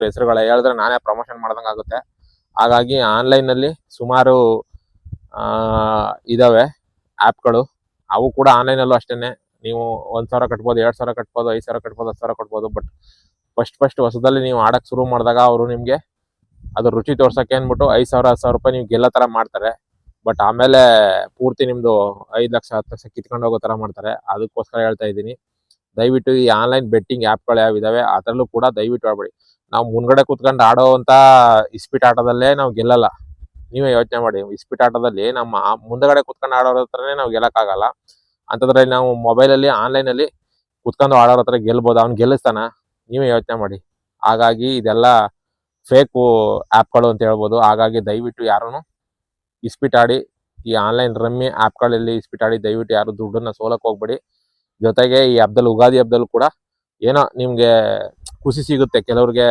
ದಯವಿಟ್ಟು ಹೆಸರುಗಳೇ ಹೇಳಿದ್ರೆ ನಾನೇ ಪ್ರಮೋಷನ್ ಮಾಡ್ದಂಗೆ ಆಗುತ್ತೆ. ಹಾಗಾಗಿ ಆನ್ಲೈನಲ್ಲಿ ಸುಮಾರು ಇದಾವೆ ಆ್ಯಪ್ಗಳು. ಅವು ಕೂಡ ಆನ್ಲೈನಲ್ಲೂ ಅಷ್ಟೇ. ನೀವು 1,000 ಕಟ್ಬೋದು, 2,000 ಕಟ್ಬೋದು, 5,000 ಕಟ್ಬೋದು, 10,000 ಕಟ್ಬೋದು. ಬಟ್ ಫಸ್ಟ್ ಹೊಸದಲ್ಲಿ ನೀವು ಆಡಕ್ಕೆ ಶುರು ಮಾಡಿದಾಗ ಅವರು ನಿಮಗೆ ಅದ್ರ ರುಚಿ ತೋರ್ಸಕ್ಕೆ ಅಂದ್ಬಿಟ್ಟು 5,000 10,000 ರೂಪಾಯಿ ನೀವು ಗೆಲ್ಲೋ ಥರ ಮಾಡ್ತಾರೆ. ಬಟ್ ಆಮೇಲೆ ಪೂರ್ತಿ ನಿಮ್ಮದು 5 ಲಕ್ಷ 10 ಲಕ್ಷ ಕಿತ್ಕೊಂಡು ಹೋಗೋ ಥರ ಮಾಡ್ತಾರೆ. ಅದಕ್ಕೋಸ್ಕರ ಹೇಳ್ತಾ ಇದ್ದೀನಿ, ದಯವಿಟ್ಟು ಈ ಆನ್ಲೈನ್ ಬೆಟ್ಟಿಂಗ್ ಆ್ಯಪ್ಗಳು ಯಾವಿದಾವೆ ಅದರಲ್ಲೂ ಕೂಡ ದಯವಿಟ್ಟು ಆಡಬೇಡಿ. ನಾವು ಮುಂದ್ಗಡೆ ಕೂತ್ಕೊಂಡು ಆಡೋವಂಥ ಇಸ್ಪೀಟ್ ಆಟದಲ್ಲೇ ನಾವು ಗೆಲ್ಲಲ್ಲ. ನೀವೇ ಯೋಚನೆ ಮಾಡಿ, ಇಸ್ಪೀಟ್ ಆಟದಲ್ಲಿ ನಮ್ಮ ಮುಂದಗಡೆ ಕೂತ್ಕೊಂಡು ಆಡೋರ ಹತ್ರನೇ ನಾವು ಗೆಲ್ಲಕ್ಕಾಗಲ್ಲ. ಅಂಥದ್ರಲ್ಲಿ ನಾವು ಮೊಬೈಲಲ್ಲಿ ಆನ್ಲೈನಲ್ಲಿ ಕೂತ್ಕೊಂಡು ಆಡೋರ ಹತ್ರ ಗೆಲ್ಬೋದು, ಅವ್ನು ಗೆಲ್ಲಿಸ್ತಾನ? ನೀವೇ ಯೋಚನೆ ಮಾಡಿ. ಹಾಗಾಗಿ ಇದೆಲ್ಲ ಫೇಕು ಆ್ಯಪ್ಗಳು ಅಂತ ಹೇಳ್ಬೋದು. ಹಾಗಾಗಿ ದಯವಿಟ್ಟು ಯಾರೂ ಇಸ್ಪೀಟ್ ಆಡಿ, ಈ ಆನ್ಲೈನ್ ರಮ್ಮಿ ಆ್ಯಪ್ಗಳಲ್ಲಿ ಇಸ್ಪೀಟ್ ಆಡಿ ದಯವಿಟ್ಟು ಯಾರು ದುಡ್ಡನ್ನು ಸೋಲಕ್ಕೆ ಹೋಗ್ಬೇಡಿ. ಜೊತೆಗೆ ಈ ಹಬ್ಬದಲ್ಲಿ, ಉಗಾದಿ ಹಬ್ಬದಲ್ಲೂ ಕೂಡ ಏನೋ ನಿಮಗೆ ಖುಷಿ ಸಿಗುತ್ತೆ. ಕೆಲವ್ರಿಗೆ